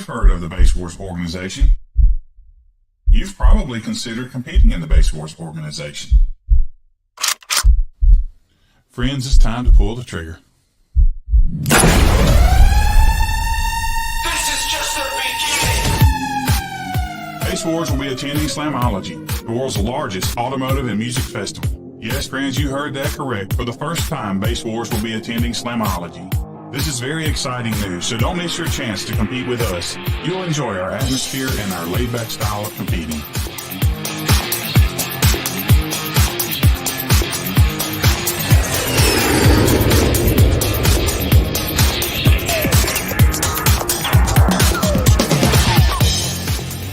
heard of the Base Wars organization. You've probably considered competing in the Base Wars organization. Friends, it's time to pull the trigger. This is just the beginning. Base Wars will be attending Slamology, the world's largest automotive and music festival. Yes, friends, you heard that correct. For the first time, Base Wars will be attending Slamology. This is very exciting news, so don't miss your chance to compete with us. You'll enjoy our atmosphere and our laid-back style of competing.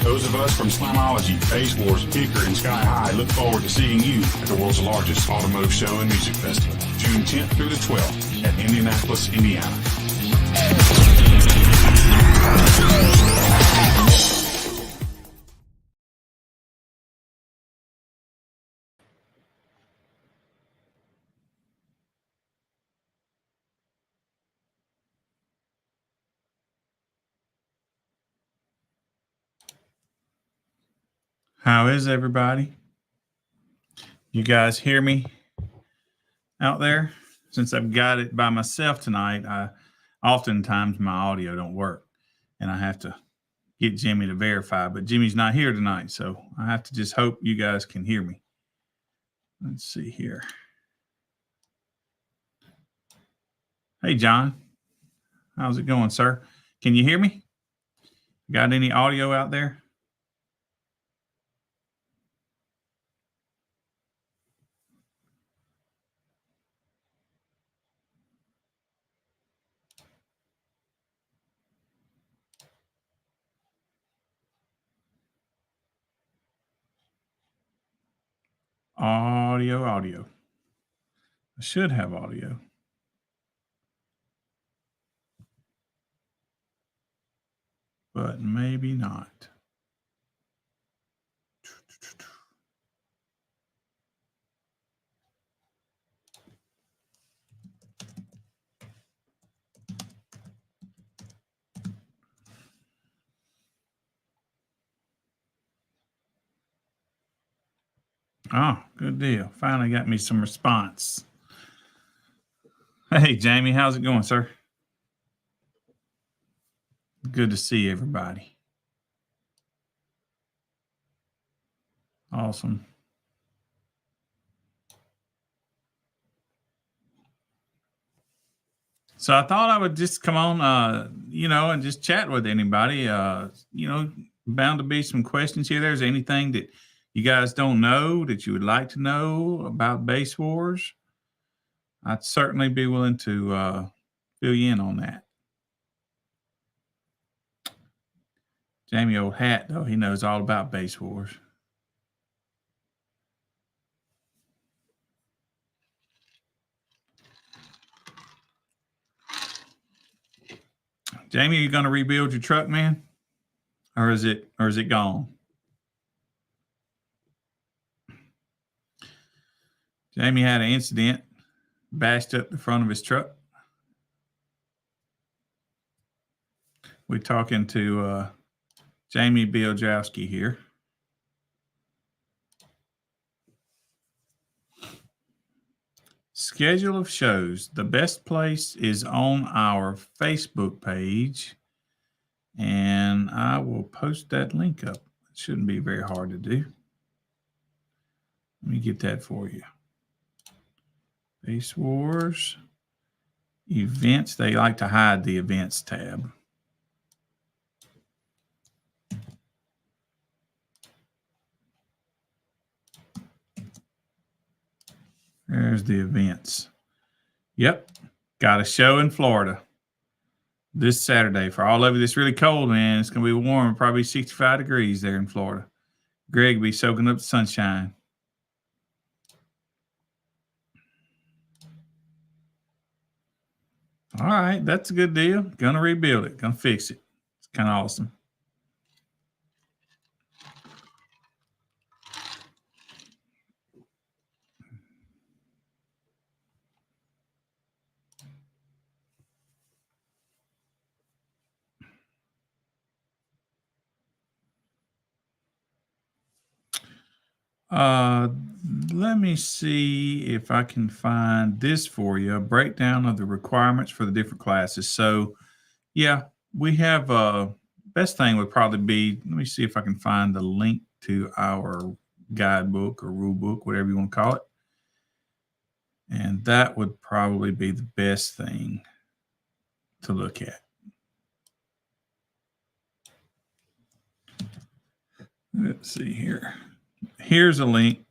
Those of us from Slamology, Base Wars, Kicker, and Sky High look forward to seeing you at the world's largest automotive show and music festival, June 10th through the 12th at Indianapolis, Indiana. How is everybody? You guys hear me out there? Since I've got it by myself tonight, oftentimes my audio don't work and I have to get Jimmy to verify, but Jimmy's not here tonight, so I have to just hope you guys can hear me. Let's see here. Hey, John. How's it going, sir? Can you hear me? Got any audio out there? Audio. I should have audio. But maybe not. Oh, good deal. Finally got me some response. Hey, Jamie, how's it going, sir? Good to see everybody. Awesome. So I thought I would just come on, and just chat with anybody. Bound to be some questions here. There's anything that you guys don't know that you would like to know about Base Wars? I'd certainly be willing to fill you in on that. Jamie Old Hat, though, he knows all about Base Wars. Jamie, are you going to rebuild your truck, man? Or is it gone? Jamie had an incident, bashed up the front of his truck. We're talking to Jamie Bielajowski here. Schedule of shows. The best place is on our Facebook page, and I will post that link up. It shouldn't be very hard to do. Let me get that for you. Base Wars events. They like to hide the events tab. There's the events. Yep. Got a show in Florida this Saturday. For all of you that's really cold, man, it's going to be warm, probably 65 degrees there in Florida. Greg will be soaking up the sunshine. All right. That's a good deal. Going to rebuild it. Going to fix it. It's kind of awesome. Let me see if I can find this for you, a breakdown of the requirements for the different classes. So, yeah, we have best thing would probably be, let me see if I can find the link to our guidebook or rule book, whatever you want to call it. And that would probably be the best thing to look at. Let's see here. Here's a link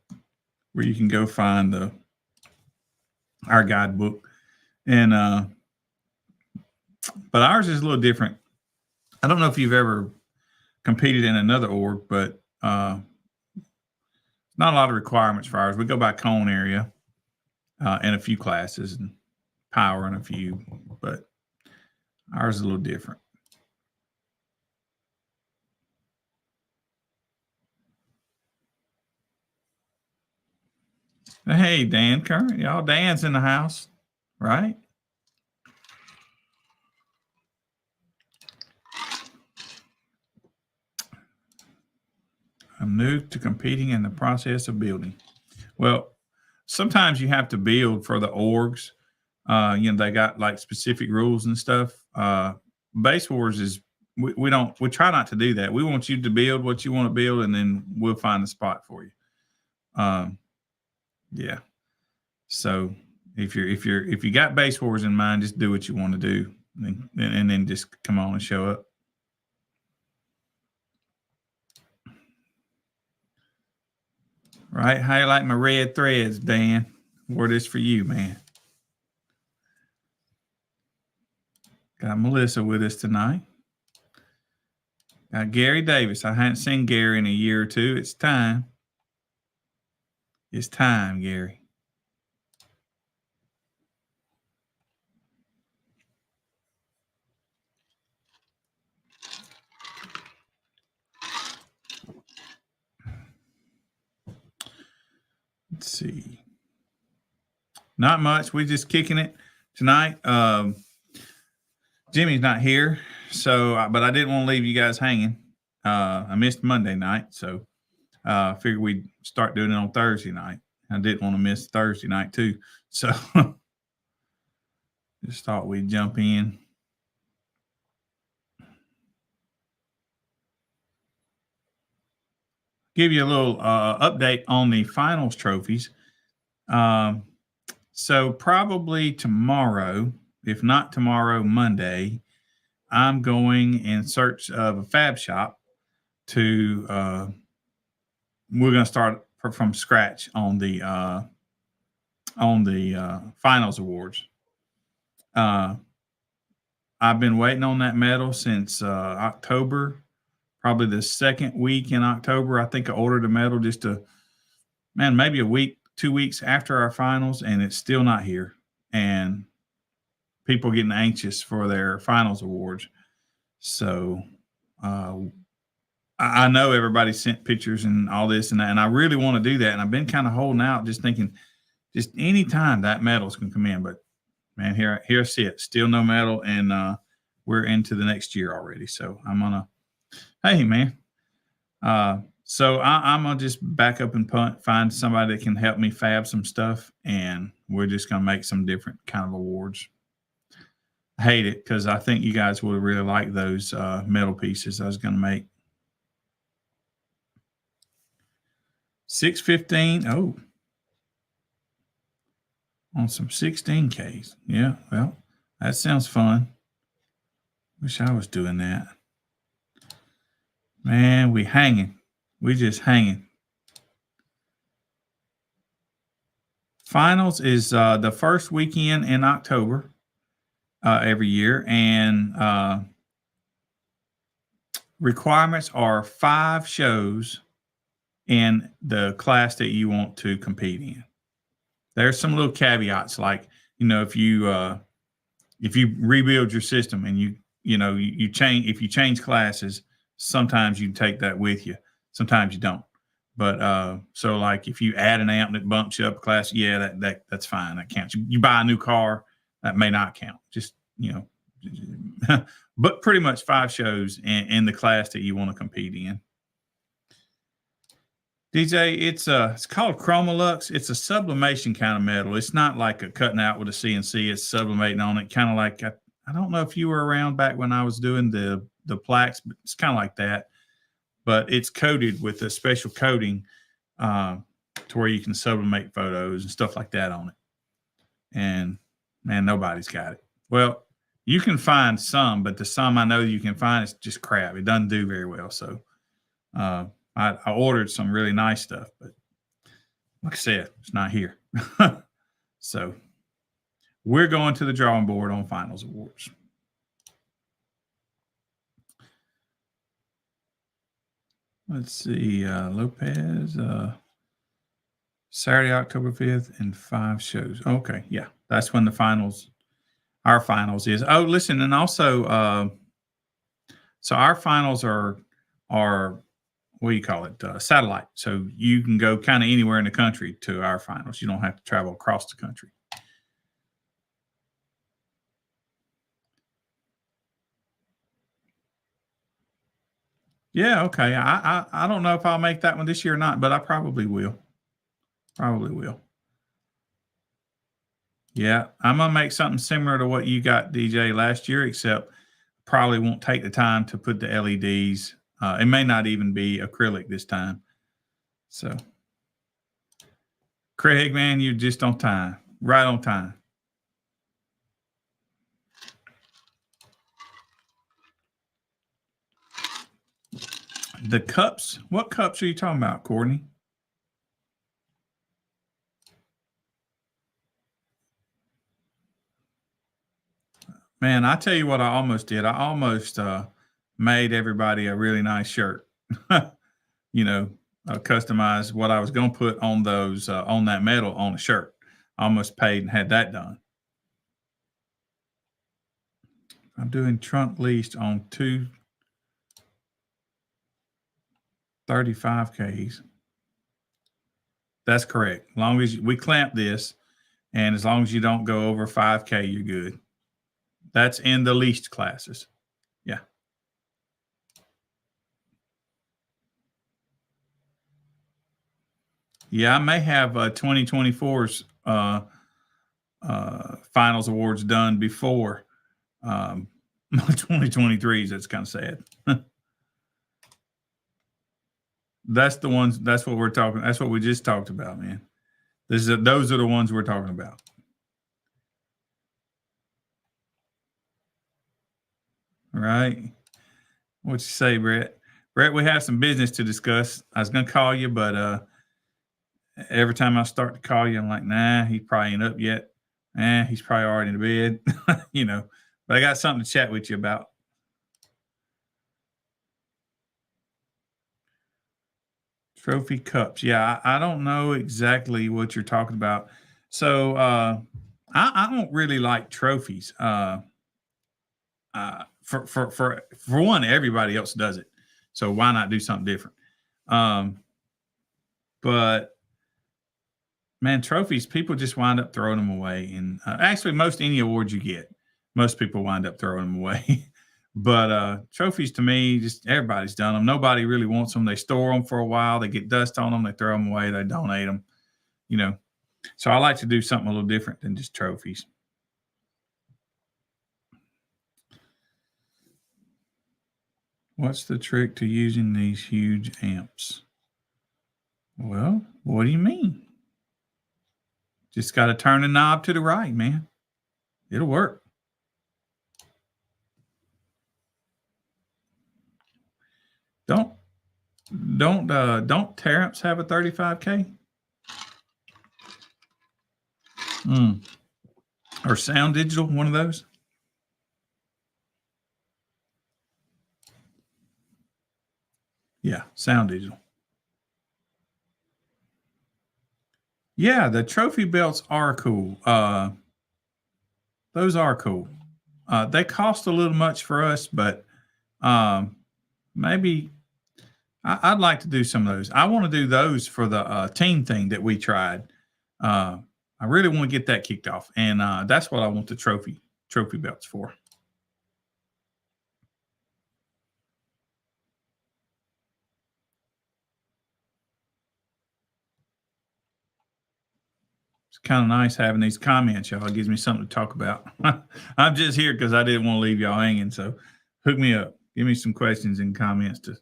where you can go find our guidebook. And but ours is a little different. I don't know if you've ever competed in another org, but not a lot of requirements for ours. We go by cone area and a few classes and power and a few, but ours is a little different. Hey, Dan Curran, y'all, Dan's in the house, right? I'm new to competing in the process of building. Well, sometimes you have to build for the orgs. They got like specific rules and stuff. Base Wars is we try not to do that. We want you to build what you want to build, and then we'll find a spot for you. Yeah. So if you got Base Wars in mind, just do what you want to do, and then just come on and show up. Right? How you like my red threads, Dan? Wore this for you, man. Got Melissa with us tonight. Got Gary Davis. I hadn't seen Gary in a year or two. It's time. It's time, Gary. Let's see. Not much. We just kicking it tonight. Jimmy's not here, but I didn't want to leave you guys hanging. I missed Monday night, so figured we'd start doing it on Thursday night. I didn't want to miss Thursday night too, so just thought we'd jump in. Give you a little update on the finals trophies. So probably tomorrow, if not tomorrow, Monday, I'm going in search of a fab shop to we're going to start from scratch on the finals awards. I've been waiting on that medal since October, probably the second week in October. I think I ordered a medal maybe a week, 2 weeks after our finals, and it's still not here. And people getting anxious for their finals awards. So I know everybody sent pictures and all this and that, and I really want to do that. And I've been kind of holding out, just thinking, just any time that medals can come in. But man, here I see it. Still no medal, and we're into the next year already. So I'm gonna, hey man. So I'm gonna just back up and find somebody that can help me fab some stuff, and we're just gonna make some different kind of awards. I hate it because I think you guys would really like those metal pieces I was gonna make. 615. Oh, on some 16Ks. Yeah, well, that sounds fun. Wish I was doing that. Man, we hanging. We just hanging. Finals is the first weekend in October every year, and requirements are 5 shows in the class that you want to compete in. There's some little caveats, like if you rebuild your system and you change, if you change classes, sometimes you take that with you, sometimes you don't. But so like if you add an amp that bumps you up a class, yeah, that's fine, that counts. You buy a new car, that may not count. Just but pretty much 5 shows in the class that you want to compete in. DJ, it's called Chromolux. It's a sublimation kind of metal. It's not like a cutting out with a CNC. It's sublimating on it, kind of like I don't know if you were around back when I was doing the plaques, but it's kind of like that. But it's coated with a special coating to where you can sublimate photos and stuff like that on it. And man, nobody's got it. Well, you can find some, but the some I know you can find is just crap. It doesn't do very well. So I ordered some really nice stuff, but like I said, it's not here. So we're going to the drawing board on finals awards. Let's see, Lopez, Saturday, October 5th, and 5 shows. Okay, yeah, that's when the finals, our finals is. Oh, listen, and also, so our finals are what do you call it? Satellite. So you can go kind of anywhere in the country to our finals. You don't have to travel across the country. Yeah, okay. I don't know if I'll make that one this year or not, but I probably will. Probably will. Yeah, I'm gonna make something similar to what you got, DJ, last year, except probably won't take the time to put the LEDs. It may not even be acrylic this time. So, Craig, man, you're just on time, right on time. The cups. What cups are you talking about, Courtney? Man, I tell you what, I almost did. I almost made everybody a really nice shirt. You know, customized what I was going to put on those on that metal on a shirt. I almost paid and had that done. I'm doing trunk leased on two 35Ks. That's correct. As long as we clamp this, and as long as you don't go over 5K, you're good. That's in the leased classes. Yeah. Yeah, I may have 2024's finals awards done before 2023's. That's kind of sad. That's the ones. That's what we're talking. That's what we just talked about, man. Those are the ones we're talking about. Right. What you say, Brett? Brett, we have some business to discuss. I was gonna call you, but every time I start to call you, I'm like, nah, he probably ain't up yet. He's probably already in bed. You know. But I got something to chat with you about. Trophy cups. Yeah, I don't know exactly what you're talking about. So I don't really like trophies. For one, everybody else does it. So why not do something different? But man, trophies, people just wind up throwing them away. And actually, most any awards you get, most people wind up throwing them away. But trophies to me, just everybody's done them. Nobody really wants them. They store them for a while. They get dust on them. They throw them away. They donate them. You know. So I like to do something a little different than just trophies. What's the trick to using these huge amps? Well, what do you mean? Just got to turn the knob to the right, man. It'll work. Don't Terrence have a 35K? Or Sound Digital, one of those? Yeah, Sound Digital. Yeah, the trophy belts are cool. Those are cool. They cost a little much for us, but maybe I'd like to do some of those. I want to do those for the team thing that we tried. I really want to get that kicked off, and that's what I want the trophy belts for. It's kind of nice having these comments, y'all. It gives me something to talk about. I'm just here because I didn't want to leave y'all hanging. So hook me up. Give me some questions and comments to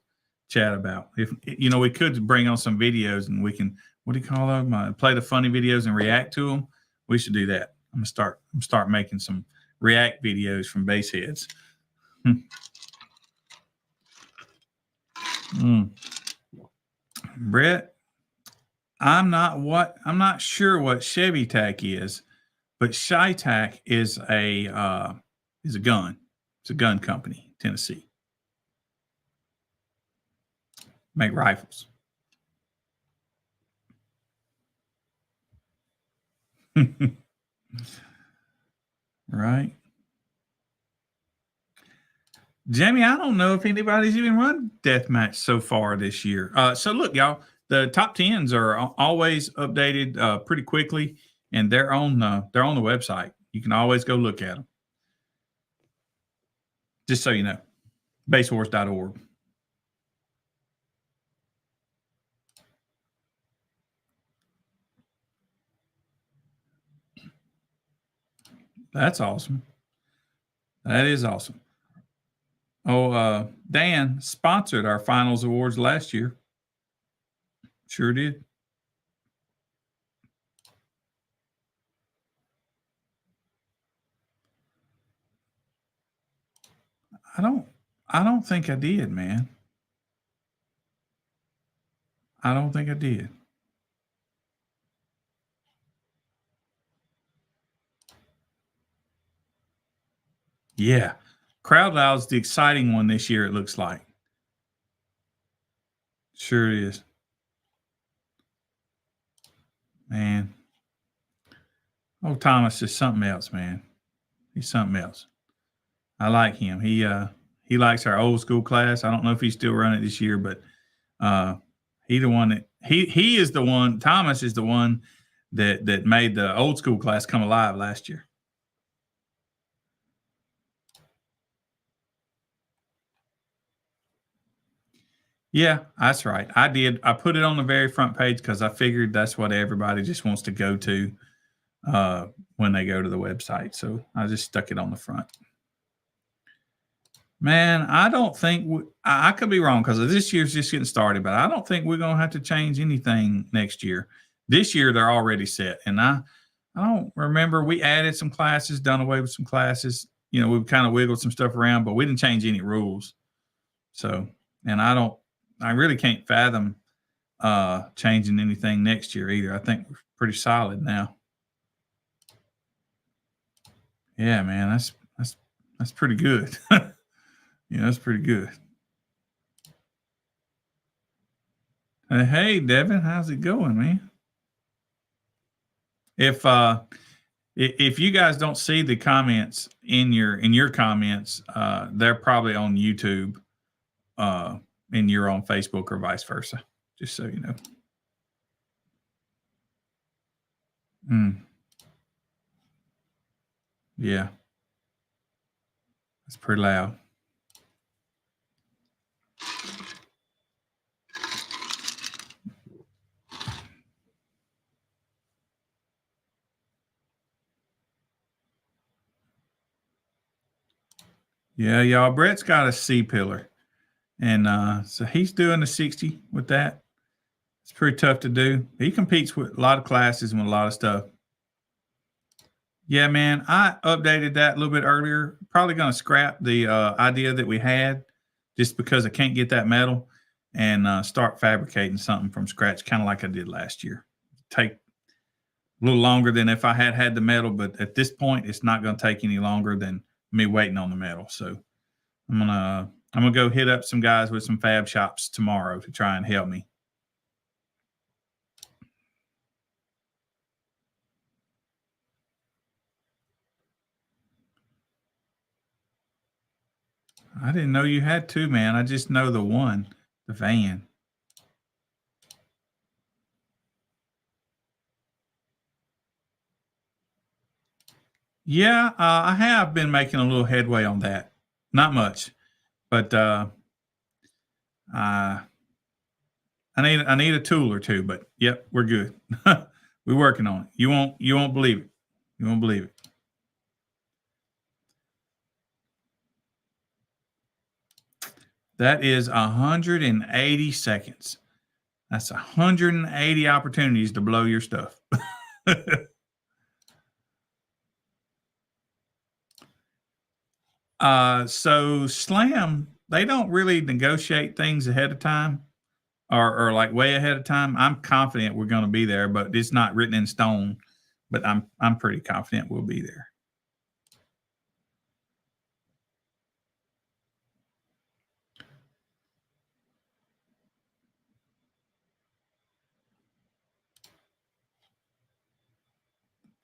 chat about. If we could bring on some videos and we can, what do you call them? Play the funny videos and react to them. We should do that. I'm gonna start making some react videos from base heads. Brett, I'm not sure what Chevy Tac is, but Chi-Tac is a gun. It's a gun company, Tennessee. Make rifles. Right. Jamie, I don't know if anybody's even run deathmatch so far this year. So look, y'all, the top 10s are always updated pretty quickly, and they're on the website. You can always go look at them. Just so you know, basewars.org. That's awesome. That is awesome. Oh, Dan sponsored our finals awards last year. Sure did. I don't think I did, man. I don't think I did. Yeah. Crowd Loud's the exciting one this year, it looks like. Sure is. Man. Oh, Thomas is something else, man. He's something else. I like him. He likes our old school class. I don't know if he's still running it this year, but he the one that he is the one. Thomas is the one that made the old school class come alive last year. Yeah, that's right. I did. I put it on the very front page because I figured that's what everybody just wants to go to when they go to the website. So I just stuck it on the front. Man, I don't think I could be wrong because this year's just getting started, but I don't think we're going to have to change anything next year. This year they're already set, and I don't remember we added some classes, done away with some classes. We've kind of wiggled some stuff around, but we didn't change any rules. So, and I really can't fathom changing anything next year either. I think we're pretty solid now. Yeah, man, that's pretty good. That's pretty good. Hey, Devin, how's it going, man? If you guys don't see the comments in your comments, they're probably on YouTube, and you're on Facebook or vice versa. Just so you know. Yeah, it's pretty loud. Yeah, y'all. Brett's got a C pillar, and so he's doing the 60 with that. It's pretty tough to do. He competes with a lot of classes and with a lot of stuff. Yeah, man, I updated that a little bit earlier. Probably going to scrap the idea that we had just because I can't get that metal and start fabricating something from scratch, kind of like I did last year. Take a little longer than if I had the metal, but at this point, it's not going to take any longer than me waiting on the metal. So I'm gonna go hit up some guys with some fab shops tomorrow to try and help me. I didn't know you had two, man. I just know the one, the van. Yeah, I have been making a little headway on that. Not much, but I need a tool or two. But yep, we're good. We're working on it. You won't believe it. You won't believe it. That is 180 seconds. That's 180 opportunities to blow your stuff. So Slam, they don't really negotiate things ahead of time or like way ahead of time. I'm confident we're going to be there, but it's not written in stone. But I'm pretty confident we'll be there.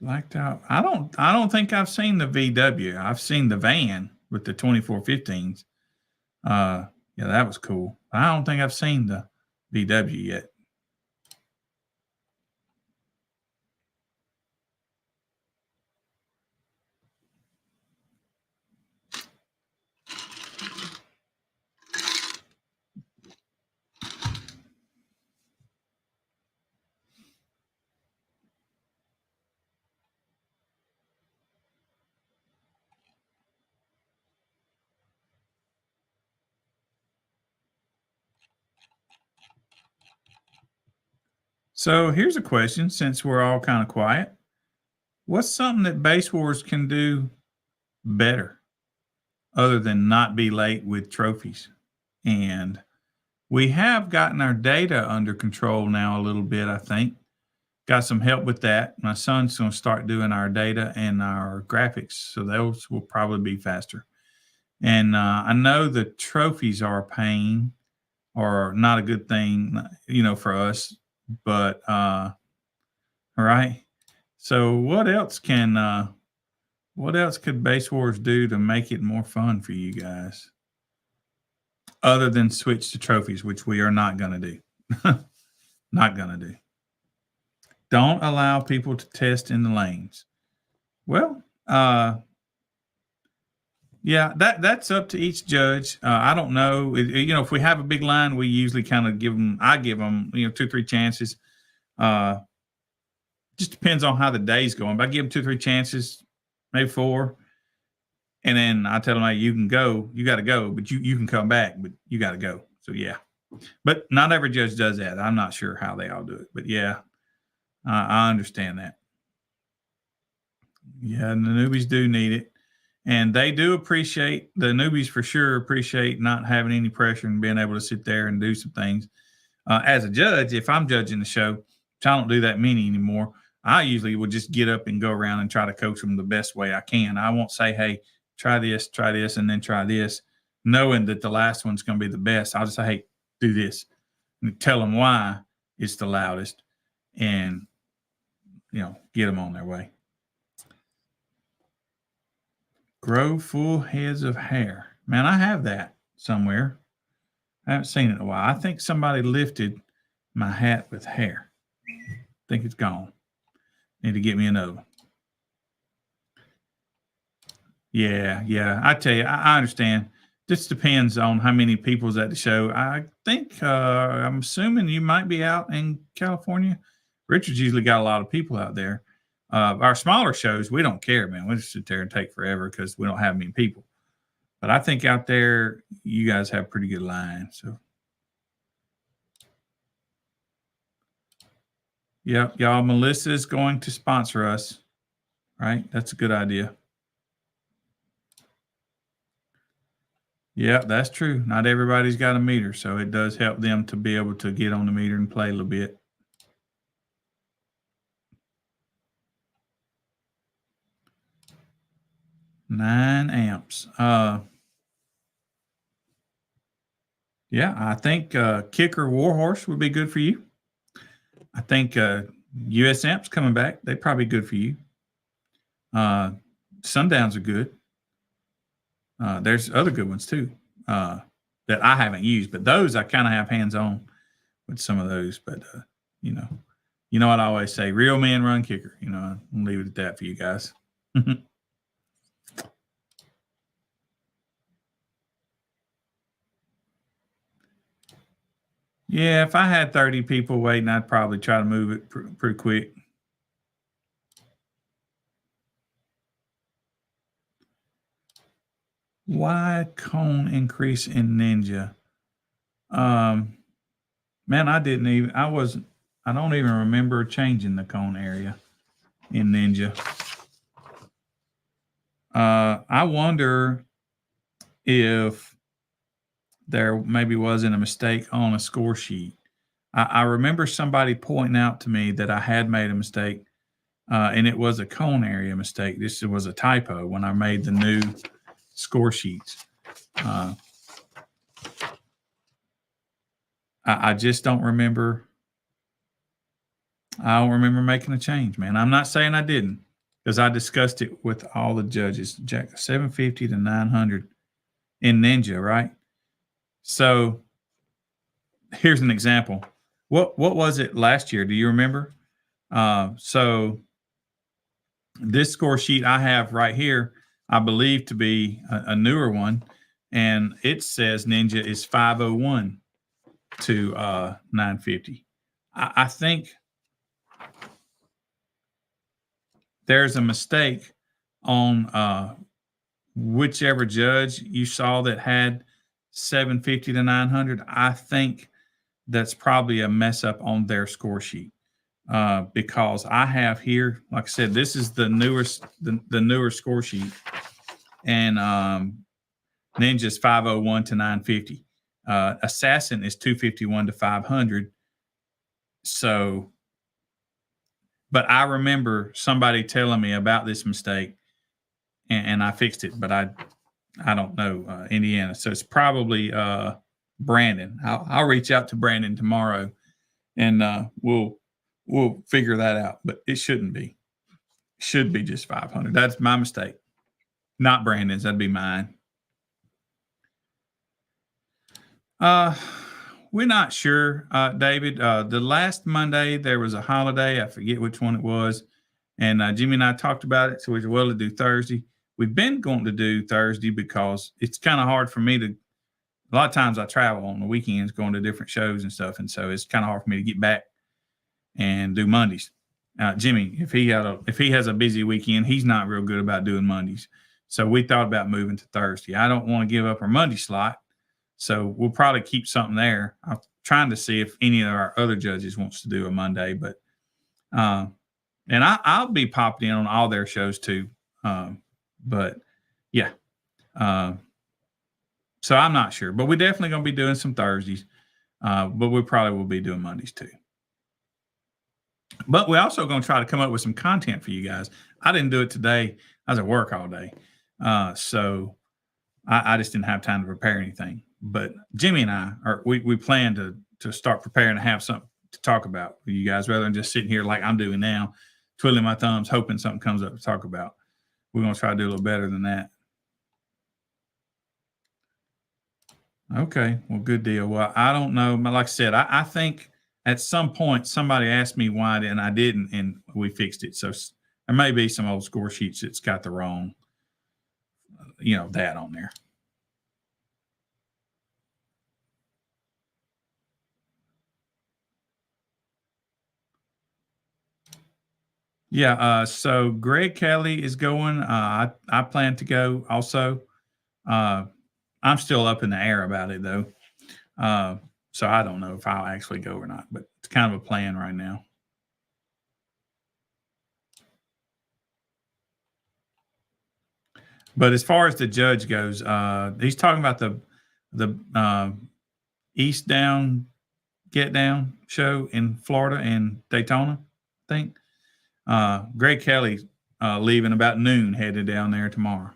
Blacked out. I don't think I've seen the VW. I've seen the van with the 2415s. Yeah, that was cool. I don't think I've seen the VW yet. So here's a question since we're all kind of quiet. What's something that Base Wars can do better other than not be late with trophies? And we have gotten our data under control now a little bit, I think. Got some help with that. My son's going to start doing our data and our graphics, so those will probably be faster. And I know the trophies are a pain or not a good thing, for us. But all right. So what else could Base Wars do to make it more fun for you guys? Other than switch to trophies, which we are not going to do. Not going to do. Don't allow people to test in the lanes. Well, yeah, that's up to each judge. I don't know. If we have a big line, we usually kind of I give them, 2-3 chances. Just depends on how the day's going. But I give them 2-3 chances, maybe 4. And then I tell them, hey, you can go, you got to go, but you can come back, but you got to go. So yeah, but not every judge does that. I'm not sure how they all do it, but yeah, I understand that. Yeah, and the newbies do need it. And they do appreciate the newbies for sure appreciate not having any pressure and being able to sit there and do some things. As a judge, if I'm judging the show, which I don't do that many anymore, I usually will just get up and go around and try to coach them the best way I can. I won't say, hey, try this, and then try this, knowing that the last one's going to be the best. I'll just say, hey, do this, and tell them why it's the loudest, and get them on their way. Grow full heads of hair. Man, I have that somewhere. I haven't seen it in a while. I think somebody lifted my hat with hair. I think it's gone. Need to get me another one. Yeah. I tell you, I understand. Just depends on how many people's at the show. I think I'm assuming you might be out in California. Richard's usually got a lot of people out there. Our smaller shows, we don't care, man. We just sit there and take forever because we don't have many people. But I think out there, you guys have pretty good lines. So, yep, y'all. Melissa is going to sponsor us, right? That's a good idea. Yeah, that's true. Not everybody's got a meter, so it does help them to be able to get on the meter and play a little bit. Nine amps. Yeah, I think Kicker Warhorse would be good for you. I think US Amps coming back. They're probably good for you. Sundowns are good. There's other good ones too that I haven't used, but those I kind of have hands on with some of those. But you know what I always say: real men run Kicker. I'll leave it at that for you guys. Yeah, if I had 30 people waiting, I'd probably try to move it pretty quick. Why cone increase in Ninja? Man, I don't even remember changing the cone area in Ninja. I wonder if there maybe wasn't a mistake on a score sheet. I remember somebody pointing out to me that I had made a mistake, and it was a cone area mistake. This was a typo when I made the new score sheets. I just don't remember. I don't remember making a change, man. I'm not saying I didn't, because I discussed it with all the judges. Jack 750 to 900 in Ninja, right? So here's an example. What was it last year? Do you remember? So this score sheet I have right here, I believe to be a newer one, and it says Ninja is 501 to 950. I think there's a mistake on whichever judge you saw that had 750 to 900. I think that's probably a mess up on their score sheet, because I have here, like I said, this is the newer score sheet, and Ninja's 501 to 950. Assassin is 251 to 500. So, but I remember somebody telling me about this mistake, and I fixed it, but I don't know Indiana. So it's probably Brandon. I'll reach out to Brandon tomorrow, and we'll figure that out. But it shouldn't be. It should be just 500. That's my mistake, not Brandon's. That'd be mine. We're not sure, David. The last Monday there was a holiday. I forget which one it was, and Jimmy and I talked about it. So we were willing to do Thursday. We've been going to do Thursday because it's kind of hard for me to. A lot of times I travel on the weekends, going to different shows and stuff, and so it's kind of hard for me to get back and do Mondays. Jimmy, if he has a busy weekend, he's not real good about doing Mondays. So we thought about moving to Thursday. I don't want to give up our Monday slot, so we'll probably keep something there. I'm trying to see if any of our other judges wants to do a Monday, but and I'll be popping in on all their shows too. But yeah, so I'm not sure, but we're definitely going to be doing some Thursdays, but we probably will be doing Mondays too. But we're also going to try to come up with some content for you guys. I didn't do it today. I was at work all day. So I just didn't have time to prepare anything. But Jimmy and I we plan to start preparing to have something to talk about with you guys rather than just sitting here like I'm doing now, twiddling my thumbs, hoping something comes up to talk about. We're going to try to do a little better than that. Okay. Well, good deal. Well, I don't know. Like I said, I think at some point somebody asked me why and I didn't, and we fixed it. So there may be some old score sheets that's got the wrong, that on there. Yeah. So Greg Kelly is going. I plan to go also. I'm still up in the air about it though. So I don't know if I'll actually go or not, but it's kind of a plan right now. But as far as the judge goes, he's talking about the East Down Get Down show in Florida and Daytona, I think. Greg Kelly leaving about noon, headed down there tomorrow.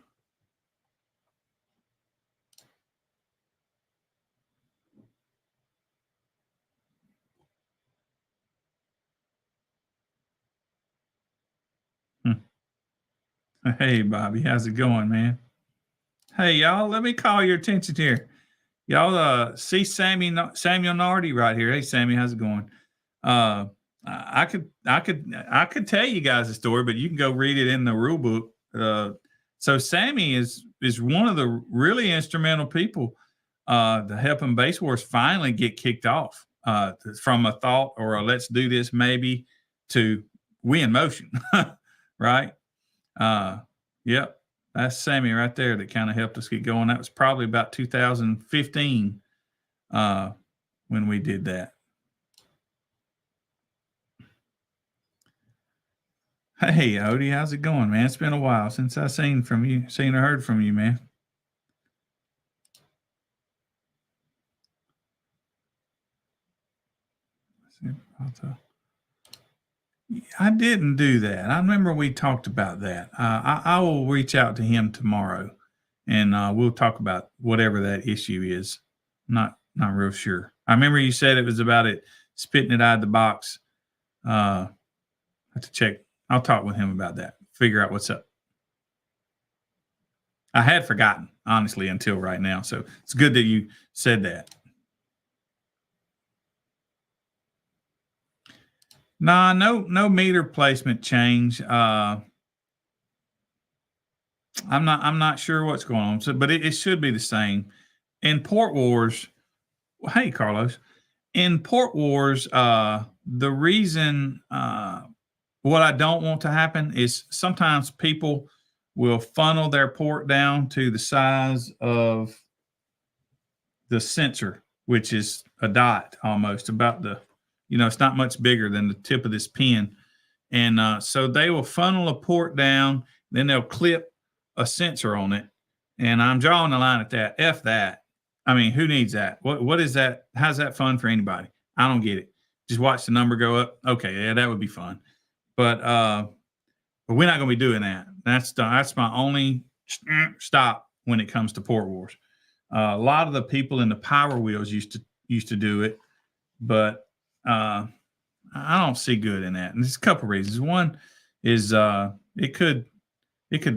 Hey, Bobby, how's it going, man? Hey, y'all, let me call your attention here. Y'all see Samuel Nardi right here. Hey, Sammy, how's it going? I could tell you guys a story, but you can go read it in the rule book. So Sammy is one of the really instrumental people to helping Base Wars finally get kicked off from a thought or a let's do this maybe to we in motion, right? Yep. That's Sammy right there that kind of helped us get going. That was probably about 2015 when we did that. Hey, Odie, how's it going, man? It's been a while since I seen or heard from you, man. I didn't do that. I remember we talked about that. I will reach out to him tomorrow, and we'll talk about whatever that issue is. Not real sure. I remember you said it was about it spitting it out of the box. I have to check. I'll talk with him about that. Figure out what's up. I had forgotten, honestly, until right now. So it's good that you said that. Nah, no meter placement change. I'm not sure what's going on. So, but it should be the same. In Port Wars, hey Carlos, in Port Wars, the reason what I don't want to happen is sometimes people will funnel their port down to the size of the sensor, which is a dot almost about it's not much bigger than the tip of this pin. And so they will funnel a port down, then they'll clip a sensor on it. And I'm drawing the line at that. F that. I mean, who needs that? What is that? How's that fun for anybody? I don't get it. Just watch the number go up. Okay, yeah, that would be fun. But we're not going to be doing that. That's my only stop when it comes to Port Wars. A lot of the people in the Power Wheels used to do it, but I don't see good in that. And there's a couple reasons. One is it could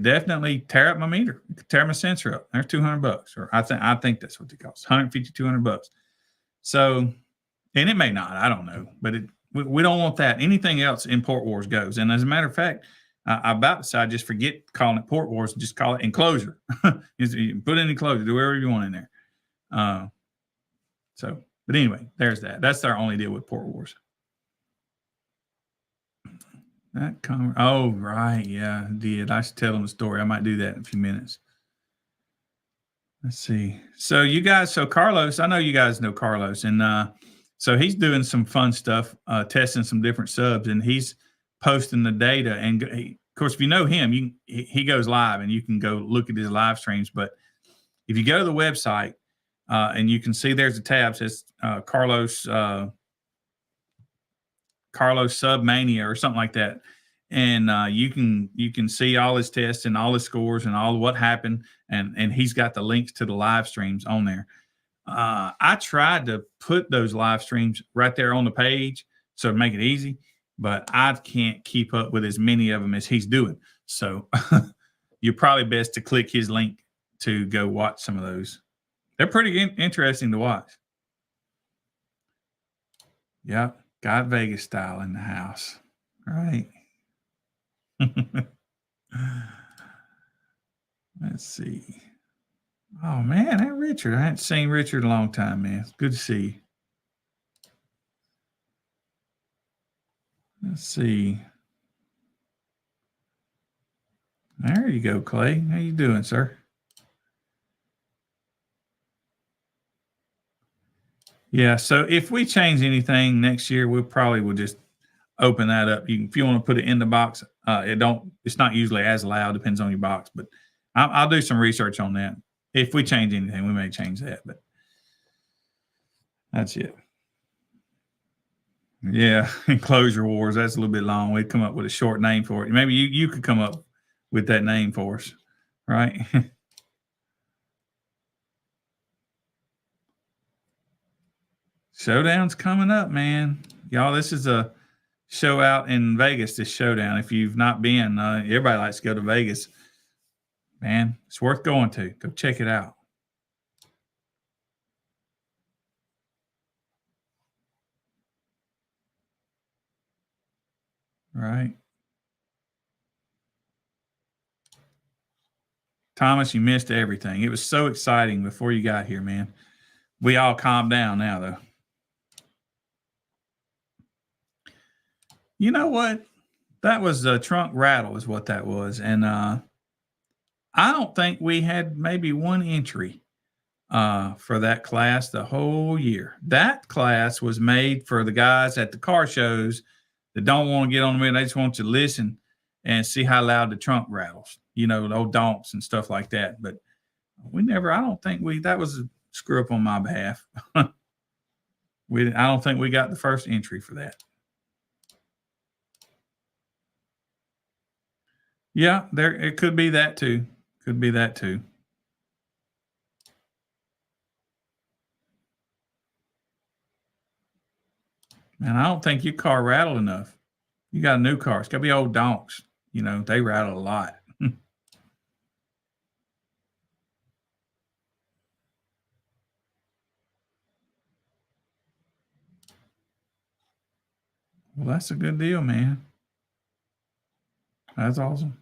definitely tear up my meter. It could tear my sensor up. There's $200, or I think that's what it costs. $150, $200. So, and it may not. I don't know, but we don't want that. Anything else in Port Wars goes. And as a matter of fact, I about decided just forget calling it Port Wars and just call it enclosure. You can put in enclosure, do whatever you want in there. But anyway, there's that. That's our only deal with Port Wars. Oh, right. Yeah, I did. I should tell them the story. I might do that in a few minutes. Let's see. So Carlos, I know you guys know Carlos, and so he's doing some fun stuff, testing some different subs, and he's posting the data. And of course, if you know him, he goes live, and you can go look at his live streams. But if you go to the website, and you can see there's a tab that says Carlos Submania or something like that, and you can see all his tests and all his scores and all what happened, and he's got the links to the live streams on there. I tried to put those live streams right there on the page so to make it easy, but I can't keep up with as many of them as he's doing. So you're probably best to click his link to go watch some of those. They're pretty interesting to watch. Yep. Got Vegas style in the house. Right. Let's see. Oh, man. Hey, Richard. I hadn't seen Richard in a long time, man. It's good to see you. Let's see. There you go, Clay. How you doing, sir? Yeah, so if we change anything next year, we probably will just open that up. If you want to put it in the box, it's not usually as loud, depends on your box, but I'll do some research on that. If we change anything, we may change that, but that's it. Yeah, enclosure wars, that's a little bit long. We'd come up with a short name for it. Maybe you could come up with that name for us, right? Showdown's coming up, man. Y'all, this is a show out in Vegas, this Showdown. If you've not been, everybody likes to go to Vegas. Man, it's worth going to. Go check it out. Right. Thomas, you missed everything. It was so exciting before you got here, man. We all calmed down now, though. You know what? That was a trunk rattle is what that was. And I don't think we had maybe one entry for that class the whole year. That class was made for the guys at the car shows that don't want to get on the middle. They just want to listen and see how loud the trunk rattles, the old donks and stuff like that. But I don't think that was a screw up on my behalf. I don't think we got the first entry for that. Yeah, it could be that too. Could be that too. Man, I don't think your car rattled enough. You got a new car. It's got to be old donks. They rattle a lot. Well, that's a good deal, man. That's awesome.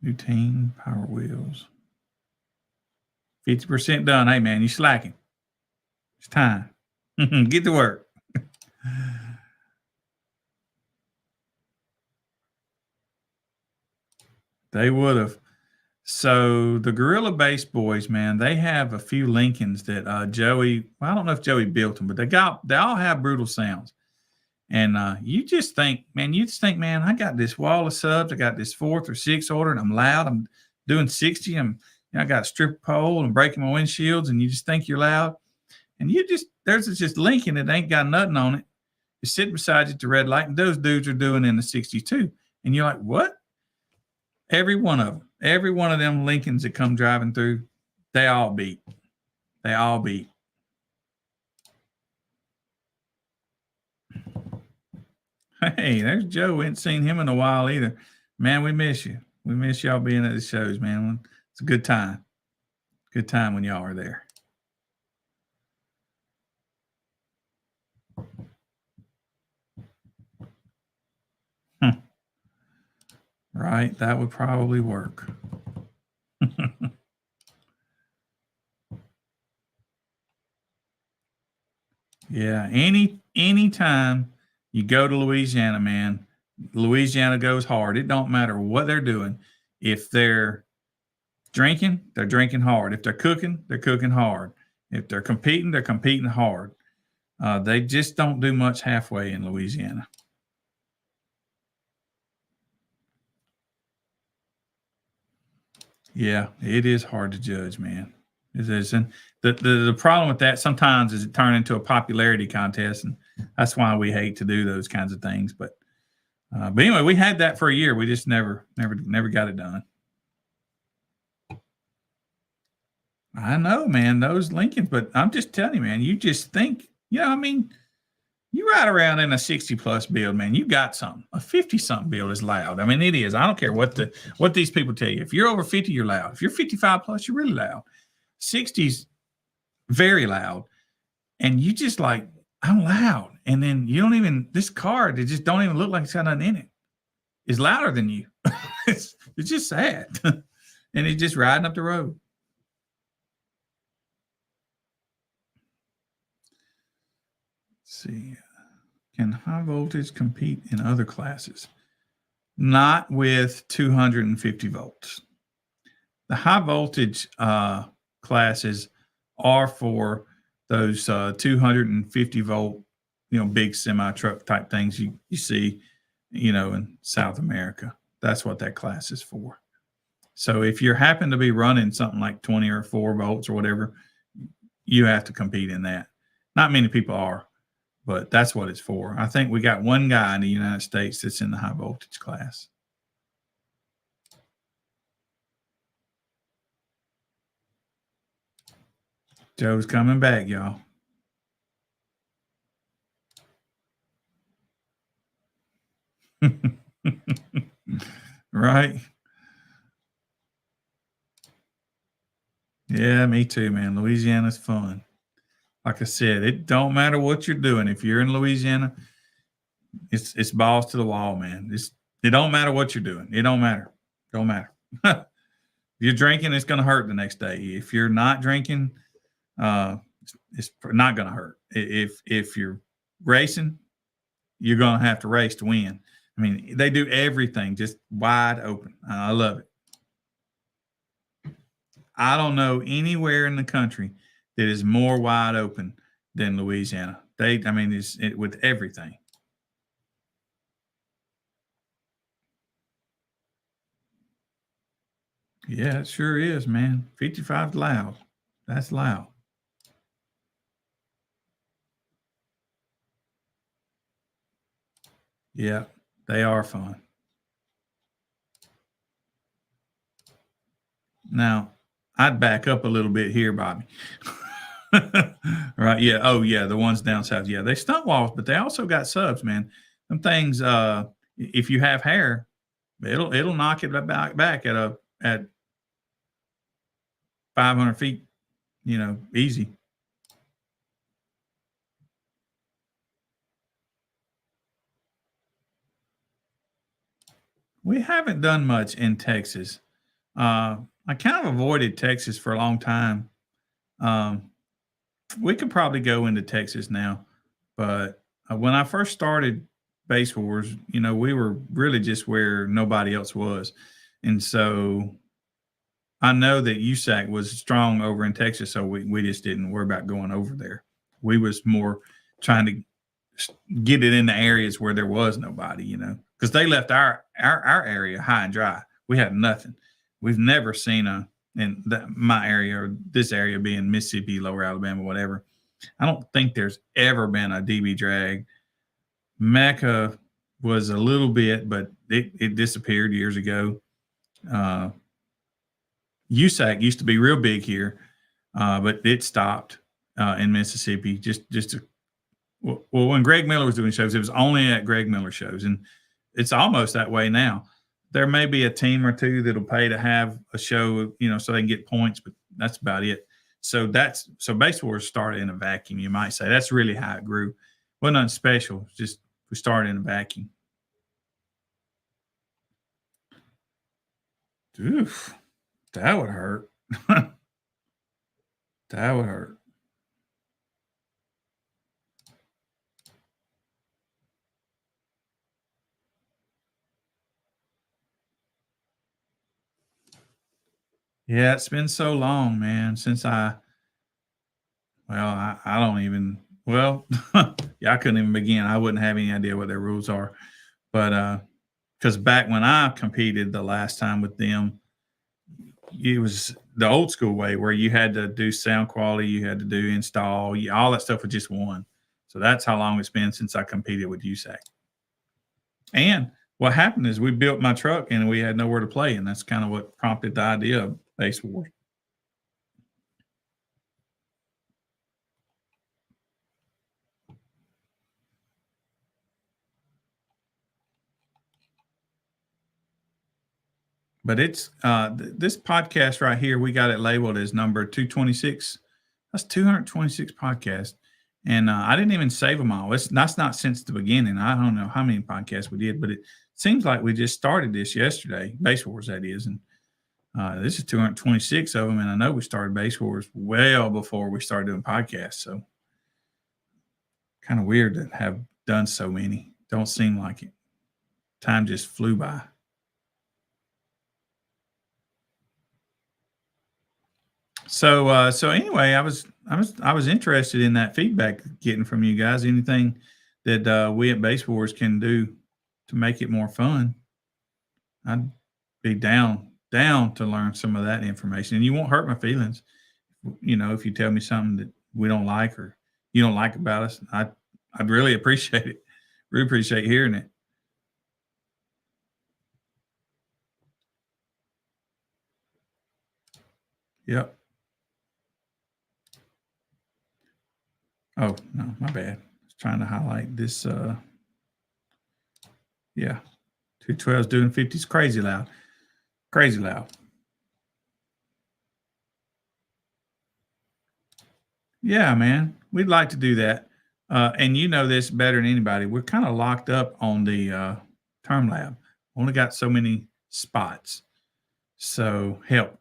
Butane power wheels. 50% done. Hey, man, you slacking. It's time. Get to work. They would have. So the Gorilla Base boys, man, they have a few Lincolns that Joey. Well, I don't know if Joey built them, but they all have brutal sounds. And you just think, man, I got this wall of subs. I got this fourth or sixth order, and I'm loud. I'm doing 60. I got a strip pole and breaking my windshields, and you just think you're loud. And there's just Lincoln that ain't got nothing on it. It's sitting beside you at the red light, and those dudes are doing in the 62. And you're like, what? Every one of them Lincolns that come driving through, they all beat. They all beat. Hey, there's Joe. We ain't seen him in a while either. Man, we miss you. We miss y'all being at the shows, man. It's a good time. Good time when y'all are there. Right? That would probably work. Yeah. Anytime you go to Louisiana, man, Louisiana goes hard. It don't matter what they're doing. If they're drinking, they're drinking hard. If they're cooking hard. If they're competing hard. They just don't do much halfway in Louisiana. Yeah, it is hard to judge, man. It is. And the problem with that sometimes is it turns into a popularity contest, and that's why we hate to do those kinds of things. But anyway, we had that for a year. We just never got it done. I know, man, those Lincolns, but I'm just telling you, man, you just think, you ride around in a 60 plus build, man, you got something. A 50 something build is loud. I mean, it is. I don't care what these people tell you. If you're over 50, you're loud. If you're 55 plus, you're really loud. 60's very loud. And you just like, I'm loud. And then this car, they just don't even look like it's got nothing in it. It's louder than you. it's just sad. And it's just riding up the road. See, can high voltage compete in other classes? Not with 250 volts. The high voltage classes are for those 250 volt, big semi truck type things you see, in South America. That's what that class is for. So if you happen to be running something like 20 or 4 volts or whatever, you have to compete in that. Not many people are. But that's what it's for. I think we got one guy in the United States that's in the high voltage class. Joe's coming back, y'all. Right? Yeah, me too, man. Louisiana's fun. Like I said, it don't matter what you're doing. If you're in Louisiana, it's balls to the wall, man. It don't matter what you're doing. It don't matter. Don't matter. If you're drinking, it's going to hurt the next day. If you're not drinking, it's not going to hurt. If you're racing, you're going to have to race to win. I mean, they do everything just wide open. I love it. I don't know anywhere in the country that is more wide open than Louisiana. I mean, with everything. Yeah, it sure is, man. 55 loud. That's loud. Yeah, they are fun. Now, I'd back up a little bit here, Bobby. Right? Yeah. Oh, yeah. The ones down south. Yeah, they stunt walls, but they also got subs, man. Them things. If you have hair, it'll knock it back at 500 feet. Easy. We haven't done much in Texas. I kind of avoided Texas for a long time. Um, we could probably go into Texas now, but when I first started Base Wars, we were really just where nobody else was, and so I know that USAC was strong over in Texas, so we just didn't worry about going over there. We was more trying to get it in the areas where there was nobody, because they left our area high and dry. We had nothing. We've never seen my area or this area being Mississippi, Lower Alabama, whatever. I don't think there's ever been a DB drag. Mecca was a little bit, but it disappeared years ago. Uh, USAC used to be real big here, but it stopped in Mississippi. Well, when Greg Miller was doing shows, it was only at Greg Miller shows, and it's almost that way now. There may be a team or two that'll pay to have a show, so they can get points, but that's about it. So Base Wars started in a vacuum, you might say. That's really how it grew. Wasn't nothing special. Just we started in a vacuum. Oof, that would hurt. That would hurt. Yeah, it's been so long, man, since I don't even, well, yeah, I couldn't even begin. I wouldn't have any idea what their rules are. But because back when I competed the last time with them, it was the old school way where you had to do sound quality, you had to do install, all that stuff was just one. So that's how long it's been since I competed with USAC. And what happened is we built my truck and we had nowhere to play, and that's kind of what prompted the idea of Base Wars. But it's this podcast right here. We got it labeled as number 226. That's 226 podcasts, and I didn't even save them all. That's not since the beginning. I don't know how many podcasts we did, but it seems like we just started this yesterday. Base Wars, that is, and this is 226 of them. And I know we started Base Wars well before we started doing podcasts. So kind of weird to have done so many. Don't seem like it. Time just flew by. So anyway, I was interested in that feedback getting from you guys. Anything that we at Base Wars can do to make it more fun, I'd be down to learn some of that information. And you won't hurt my feelings, if you tell me something that we don't like or you don't like about us. I'd really appreciate it. Really appreciate hearing it. Yep. Oh no, my bad. I was trying to highlight this. Yeah, 212s doing 50s. Crazy loud. Crazy loud. Yeah, man. We'd like to do that. And you know this better than anybody. We're kind of locked up on the term lab. Only got so many spots. So help.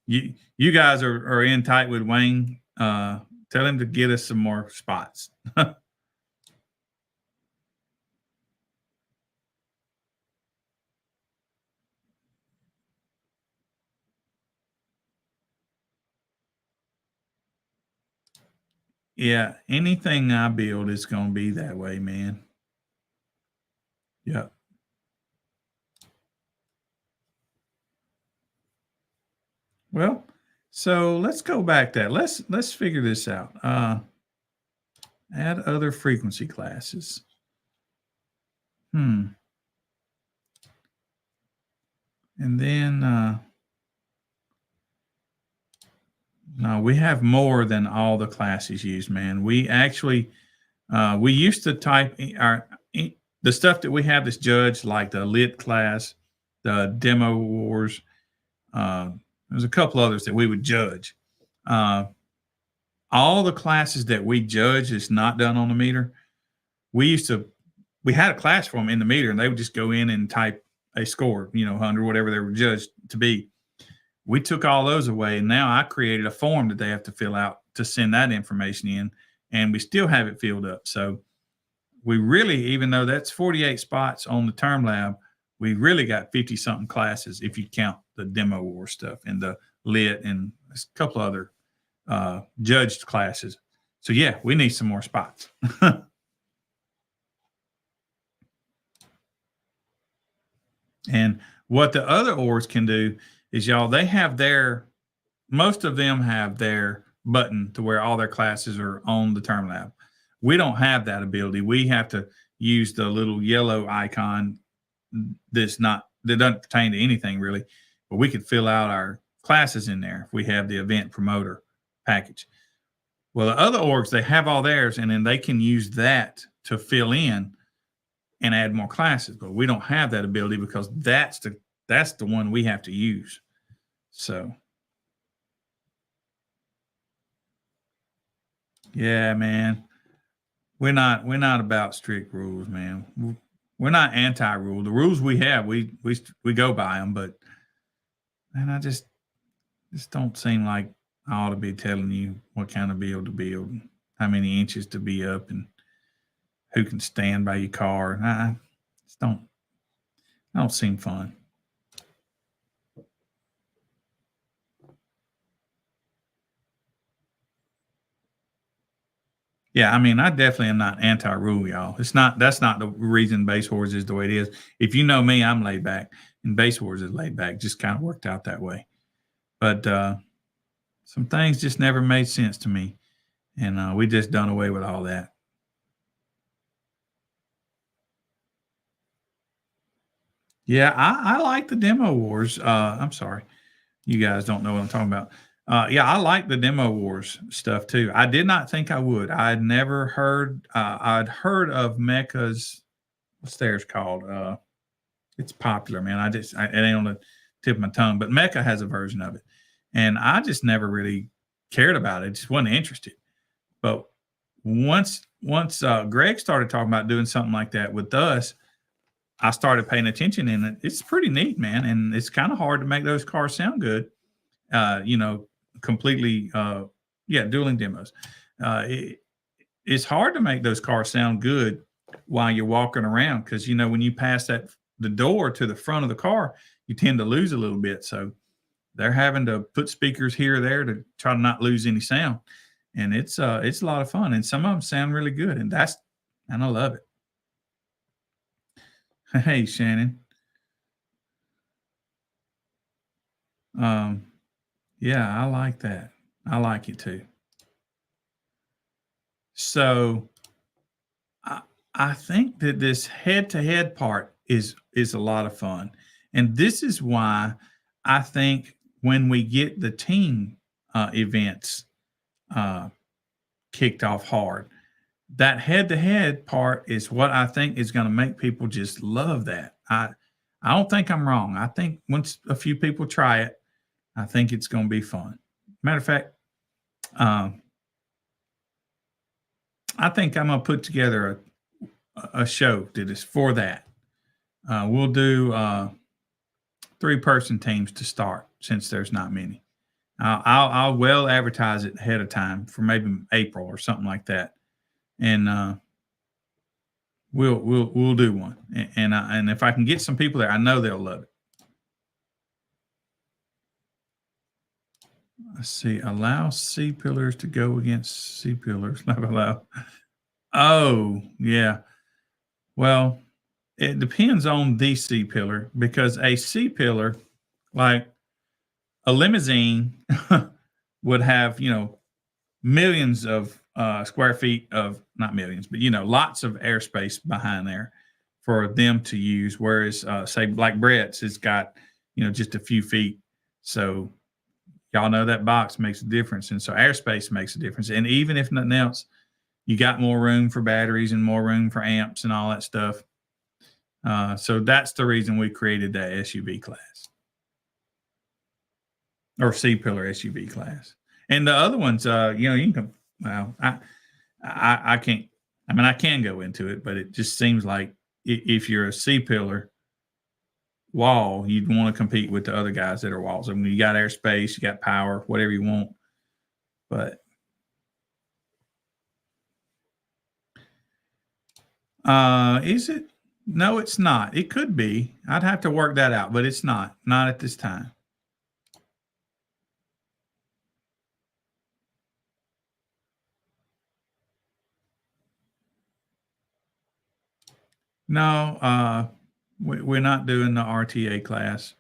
You guys are in tight with Wayne. Tell him to get us some more spots. Yeah, anything I build is gonna be that way, man. Yeah. Well, so let's go back that. Let's figure this out. Add other frequency classes. Hmm. And then no, we have more than all the classes used, man. We actually we used to the stuff that we have that's judged, like the lit class, the demo wars. Uh, there's a couple others that we would judge. Uh, all the classes that we judge is not done on the meter. We used to we had a class for them in the meter, and they would just go in and type a score, 100, whatever they were judged to be. We took all those away, and now I created a form that they have to fill out to send that information in, and we still have it filled up. So we really, even though that's 48 spots on the term lab, we really got 50 something classes if you count the demo war stuff and the lit and a couple other judged classes. So yeah, we need some more spots. And what the other orgs can do is, y'all, they have most of them have their button to where all their classes are on the term lab. We don't have that ability. We have to use the little yellow icon that doesn't pertain to anything really, but we could fill out our classes in there if we have the event promoter package. Well, the other orgs, they have all theirs, and then they can use that to fill in and add more classes. But we don't have that ability because that's the one we have to use. So yeah, man. We're not about strict rules, man. We're not anti-rule. The rules we have, we go by them, but man, I just don't seem like I ought to be telling you what kind of build to build, how many inches to be up, and who can stand by your car. I just don't seem fun. Yeah, I mean, I definitely am not anti-rule, y'all. That's not the reason Base Wars is the way it is. If you know me, I'm laid back, and Base Wars is laid back. Just kind of worked out that way. But some things just never made sense to me, and we just done away with all that. Yeah, I like the demo wars. I'm sorry, you guys don't know what I'm talking about. Yeah, I like the demo wars stuff too. I did not think I would. I'd never heard. I'd heard of Mecca's. What's theirs called? It's popular, man. It ain't on the tip of my tongue, but Mecca has a version of it, and I just never really cared about it. Just wasn't interested. But once Greg started talking about doing something like that with us, I started paying attention, and it's pretty neat, man. And it's kind of hard to make those cars sound good. Uh, you know, completely. Yeah, dueling demos. It, it's hard to make those cars sound good while you're walking around because when you pass the door to the front of the car, you tend to lose a little bit. So they're having to put speakers here or there to try to not lose any sound, and it's a lot of fun. And some of them sound really good, and I love it. Hey, Shannon. Um, yeah, I like that. I like it too. So I I think that this head-to-head part is a lot of fun, and this is why I think when we get the team events uh, kicked off hard, that head-to-head part is what I think is going to make people just love that. I don't think I'm wrong. I think once a few people try it, I think it's going to be fun. Matter of fact, um, I think I'm going to put together a show that is for that. We'll do 3-person teams to start since there's not many. I'll well advertise it ahead of time for maybe April or something like that, and we'll do one. And if I can get some people there, I know they'll love it. Let's see. Allow C pillars to go against C pillars. Not allow. Oh, yeah. Well, it depends on the C pillar because a C pillar, like a limousine, would have, millions of square feet of, not millions, but, lots of airspace behind there for them to use. Whereas, say, like Brett's, it's got, just a few feet. So, y'all know that box makes a difference. And so, airspace makes a difference. And even if nothing else, you got more room for batteries and more room for amps and all that stuff. So that's the reason we created that SUV class or C pillar SUV class. And the other ones, you can. Well, I can't. I mean, I can go into it, but it just seems like if you're a C pillar wall, you'd want to compete with the other guys that are walls. I mean, you got airspace, you got power, whatever you want. But is it? No, it's not. It could be. I'd have to work that out, but it's not. Not at this time. No, we're not doing the RTA class.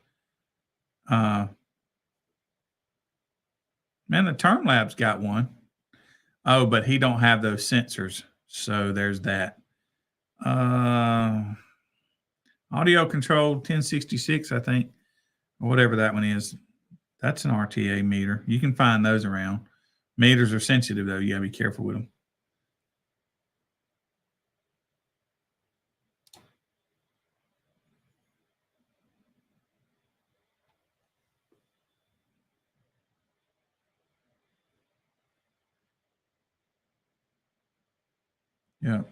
Man, the Term Lab's got one. Oh, but he don't have those sensors, so there's that. Uh, audio controlled 1066, I think, or whatever that one is. That's an RTA meter. You can find those around. Meters are sensitive though. You gotta be careful with them. Yeah.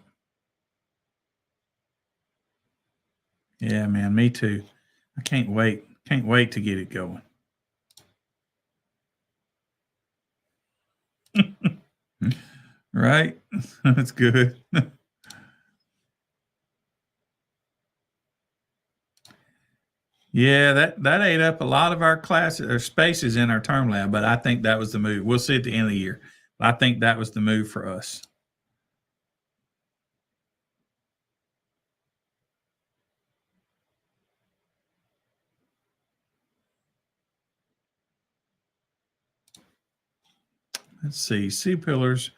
Yeah, man. Me too. I can't wait. Can't wait to get it going. Right? That's good. Yeah, that ate up a lot of our classes or spaces in our term lab, but I think that was the move. We'll see at the end of the year. But I think that was the move for us. Let's see. C pillars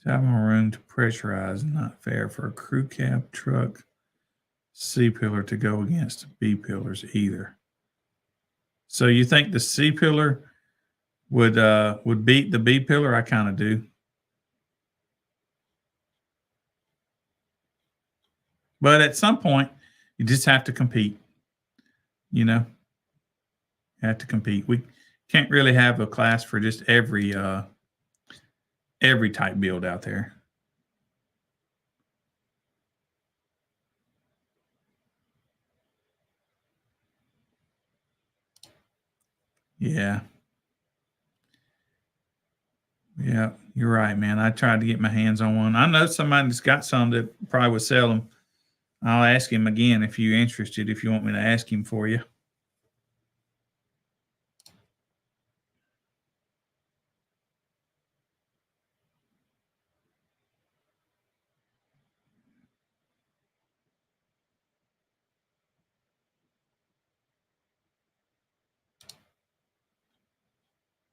to have more room to pressurize, not fair for a crew cab truck. C pillar to go against B pillars either. So you think the C pillar would beat the B pillar? I kind of do. But at some point, you just have to compete. You know, you have to compete. We can't really have a class for just every type build out there. Yeah. Yeah, you're right, man. I tried to get my hands on one. I know somebody that's got some that probably would sell them. I'll ask him again if you're interested, if you want me to ask him for you.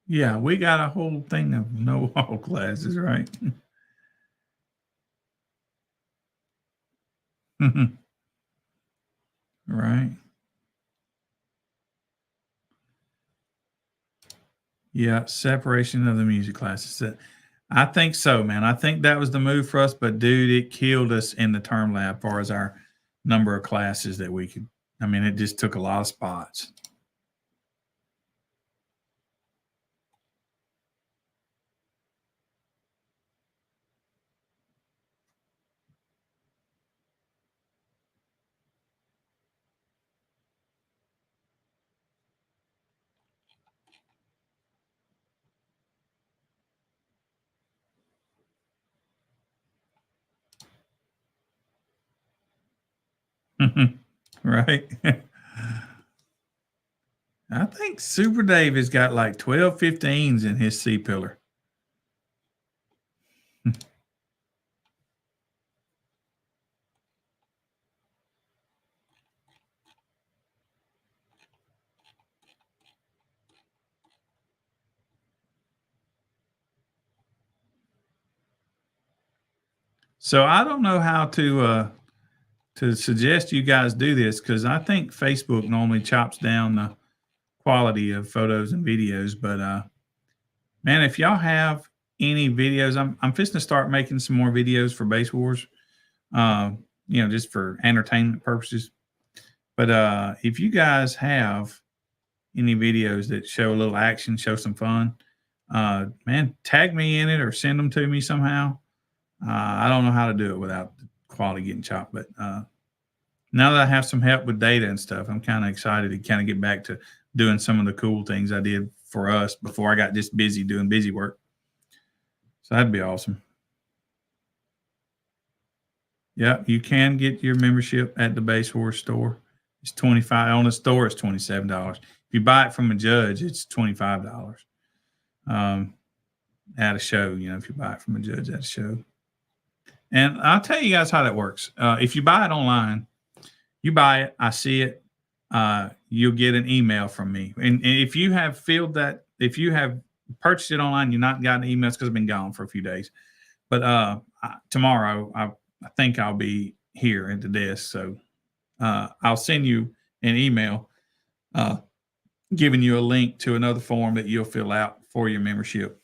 Yeah, we got a whole thing of no all classes, right? Right. Yeah, separation of the music classes. I think so, man. I think that was the move for us, but dude, it killed us in the term lab as far as our number of classes that we could. I mean, it just took a lot of spots. Right. I think Super Dave has got like 12 15s in his C pillar. So I don't know how to suggest you guys do this because I think Facebook normally chops down the quality of photos and videos. But man, if y'all have any videos, I'm fixing to start making some more videos for Base Wars. Just for entertainment purposes. But if you guys have any videos that show a little action, show some fun, man, tag me in it or send them to me somehow. I don't know how to do it without the quality getting chopped, but now that I have some help with data and stuff, I'm kind of excited to kind of get back to doing some of the cool things I did for us before I got just busy doing busy work. So that'd be awesome. Yeah, you can get your membership at the Base Horse store. It's 25 on the store. It's $27. If you buy it from a judge, it's $25. At a show, if you buy it from a judge at a show. And I'll tell you guys how that works. If you buy it online, you buy it, I see it, you'll get an email from me. And if you have if you have purchased it online, you're not gotten emails because I've been gone for a few days. But tomorrow, I think I'll be here at the desk. So I'll send you an email giving you a link to another form that you'll fill out for your membership.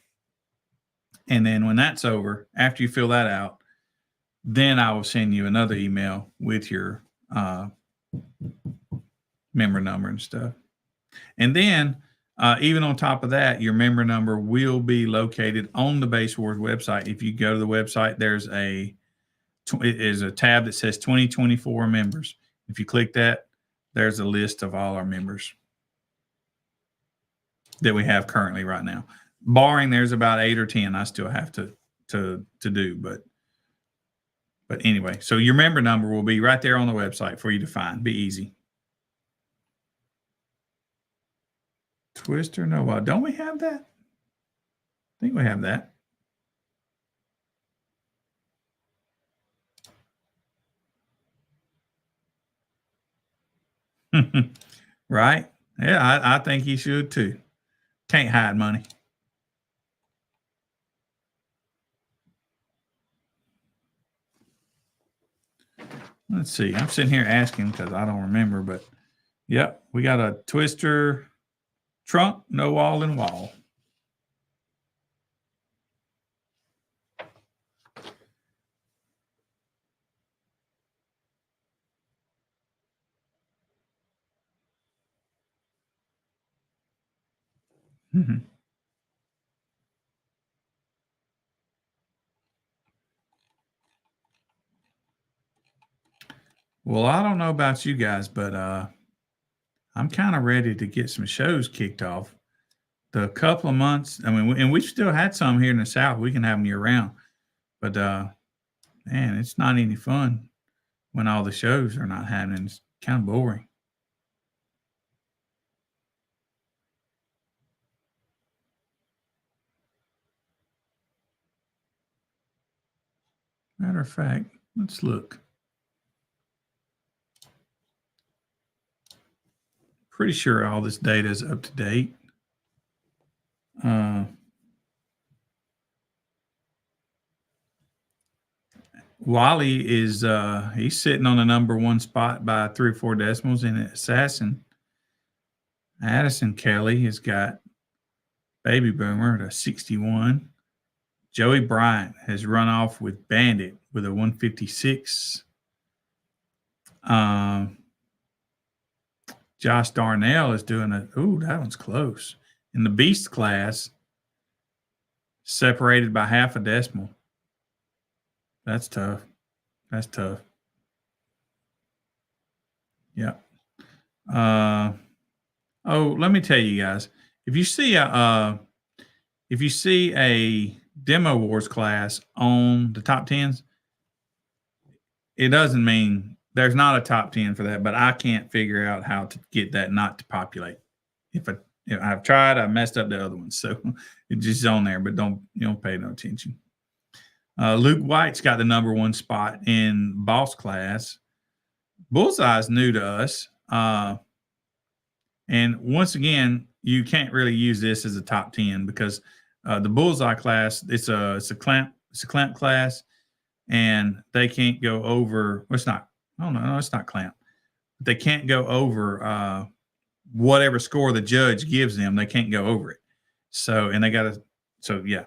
And then when that's over, after you fill that out, then I will send you another email with your member number and stuff. And then even on top of that, your member number will be located on the Base Wars website. If you go to the website, there's a tab that says 2024 members. If you click that, there's a list of all our members that we have currently right now. Barring there's about 8 or 10 I still have to do, but anyway, so your member number will be right there on the website for you to find. Be easy. Twister, no, don't we have that? I think we have that. Right? Yeah, I think he should too. Can't hide money. Let's see. I'm sitting here asking because I don't remember, but yep, we got a Twister trunk, no wall and wall. Mm-hmm. Well, I don't know about you guys, but I'm kind of ready to get some shows kicked off. The couple of months, I mean, and we've still had some here in the South. We can have them year round, but man, it's not any fun when all the shows are not happening. It's kind of boring. Matter of fact, let's look. Pretty sure all this data is up to date. Wally is he's sitting on the number one spot by 3 or 4 decimals in Assassin. Addison Kelly has got Baby Boomer at a 61. Joey Bryant has run off with Bandit with a 156. Josh Darnell is doing that one's close. In the Beast class, separated by half a decimal. That's tough. Yeah. Let me tell you guys, if you see a Demo Wars class on the top 10s, it doesn't mean there's not a top 10 for that, but I can't figure out how to get that not to populate. I've tried, I messed up the other ones, so it's just on there, but don't pay no attention. Luke White's got the number 1 spot in boss class. Bullseye's new to us, and once again, you can't really use this as a top 10 because the bullseye class it's a clamp class, and they can't go over. Well, it's not. Oh no, it's not clamp. They can't go over whatever score the judge gives them. They can't go over it. So and they got to. So yeah.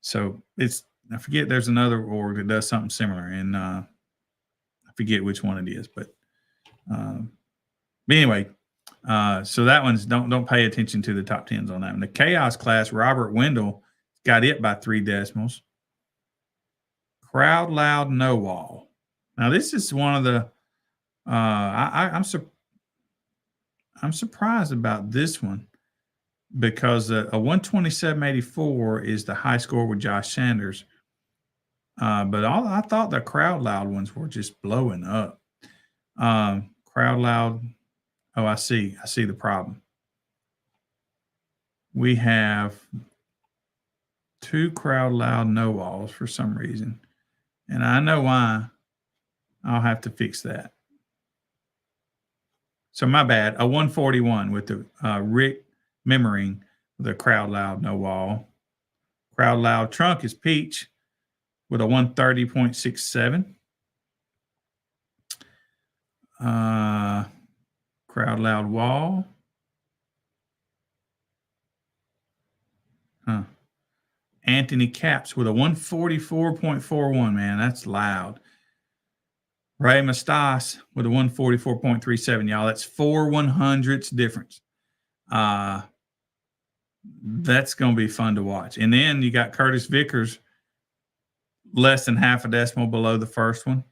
So it's I forget. There's another org that does something similar, and I forget which one it is, but anyway. So that one's don't pay attention to the top 10s on that one. The chaos class, Robert Wendell got it by 3 decimals. Crowd loud no wall. Now this is one of the I'm surprised about this one because a 127.84 is the high score with Josh Sanders. But I thought the crowd loud ones were just blowing up. Crowd loud. Oh, I see the problem. We have 2 crowd loud no walls for some reason. And I know why. I'll have to fix that. So my bad. A 141 with the Rick Memmering, the crowd loud no wall. Crowd loud trunk is Peach with a 130.67. Crowd loud wall. Anthony Caps with a 144.41. Man, that's loud. Ray Mastas with a 144.37. Y'all, that's 4 100ths difference. That's going to be fun to watch. And then you got Curtis Vickers less than half a decimal below the first one.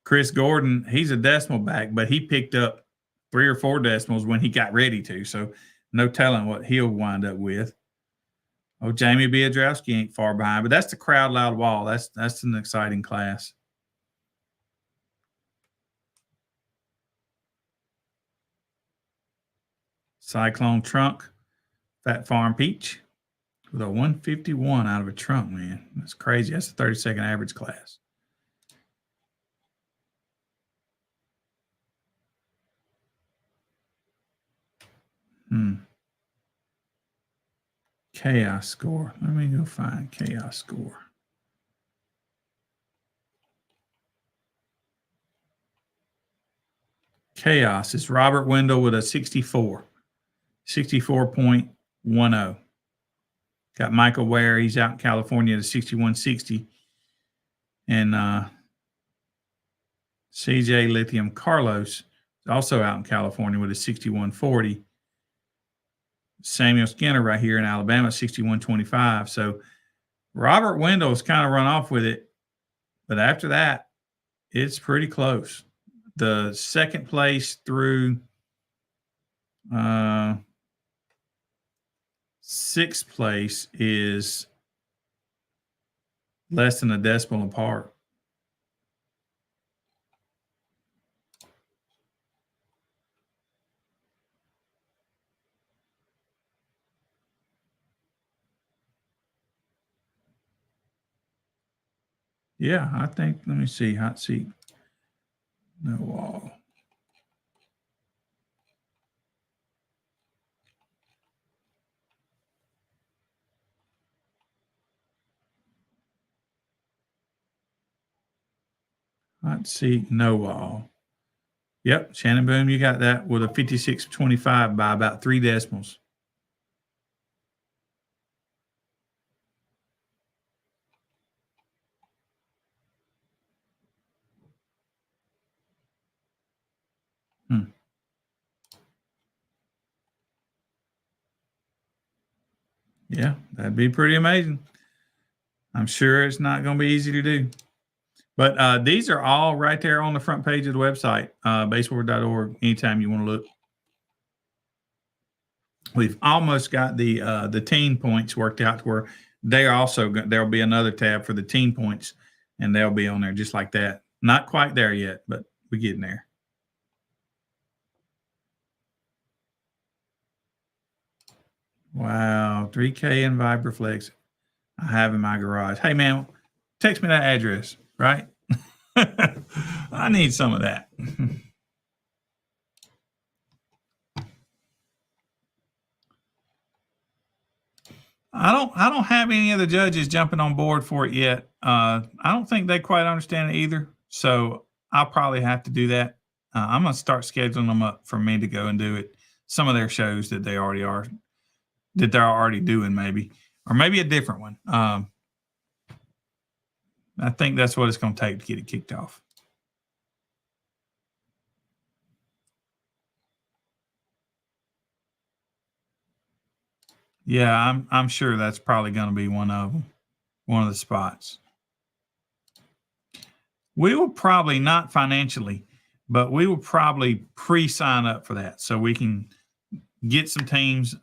Chris Gordon, he's a decimal back, but he picked up 3 or 4 decimals when he got ready to. So no telling what he'll wind up with. Oh, Jamie Biedrowski ain't far behind, but that's the crowd loud wall. That's an exciting class. Cyclone Trunk, Fat Farm Peach with a 151 out of a trunk, man. That's crazy. That's the 30-second average class. Chaos score. Let me go find chaos score. Chaos is Robert Wendell with a 64.10. Got Michael Ware. He's out in California at a 6160. And CJ Lithium Carlos is also out in California with a 6140. Samuel Skinner right here in Alabama, 6125. So Robert Wendell's kind of run off with it. But after that, it's pretty close. The second place through 6th place is less than a decimal apart. Yeah, I think, let me see, hot seat, no wall. Hot seat, no wall. Yep, Shannon Boom, you got that with a 56.25 by about 3 decimals. Yeah, that'd be pretty amazing. I'm sure it's not going to be easy to do. But these are all right there on the front page of the website, baseboard.org, anytime you want to look. We've almost got the teen points worked out to where there'll be another tab for the teen points, and they'll be on there just like that. Not quite there yet, but we're getting there. Wow, 3K in Vibraflex I have in my garage. Hey, man, text me that address, right? I need some of that. I don't have any of the judges jumping on board for it yet. I don't think they quite understand it either. So I'll probably have to do that. I'm gonna start scheduling them up for me to go and do it. Some of their shows that they're already doing, maybe, or maybe a different one. I think that's what it's going to take to get it kicked off. Yeah, I'm sure that's probably going to be one of them, one of the spots. We will probably not financially, but we will probably pre-sign up for that so we can get some teams,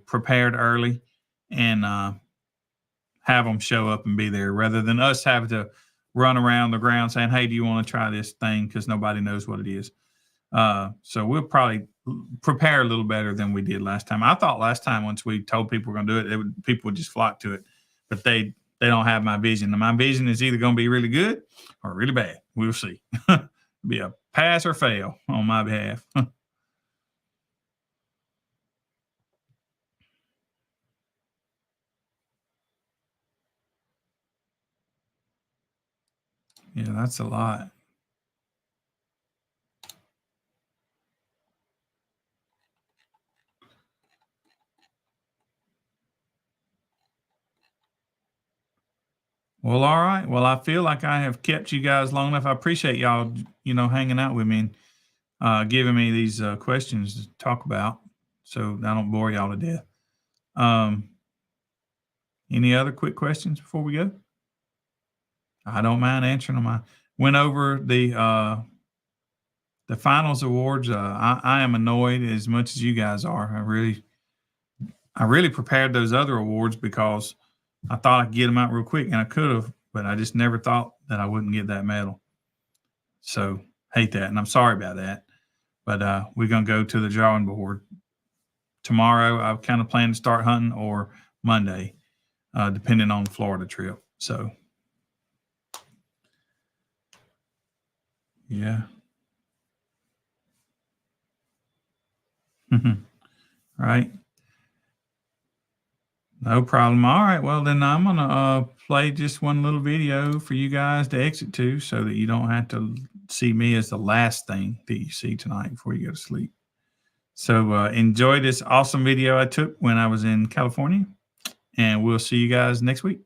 prepared early and have them show up and be there, rather than us having to run around the ground saying, "Hey, do you want to try this thing?" Because nobody knows what it is. So we'll probably prepare a little better than we did last time. I thought last time, once we told people we're going to do it, people would just flock to it, but they don't have my vision. And my vision is either going to be really good or really bad. We'll see. Be a pass or fail on my behalf. Yeah, that's a lot. Well, all right. Well, I feel like I have kept you guys long enough. I appreciate y'all, hanging out with me and giving me these questions to talk about, so I don't bore y'all to death. Um, any other quick questions before we go? I don't mind answering them. I went over the finals awards. I am annoyed as much as you guys are. I really prepared those other awards because I thought I could get them out real quick, and I could have, but I just never thought that I wouldn't get that medal. So hate that, and I'm sorry about that. But we're gonna go to the drawing board tomorrow. I kind of plan to start hunting, or Monday, depending on the Florida trip. So yeah. Right. No problem. All right. Well, then I'm going to play just one little video for you guys to exit to so that you don't have to see me as the last thing that you see tonight before you go to sleep. So enjoy this awesome video I took when I was in California, and we'll see you guys next week.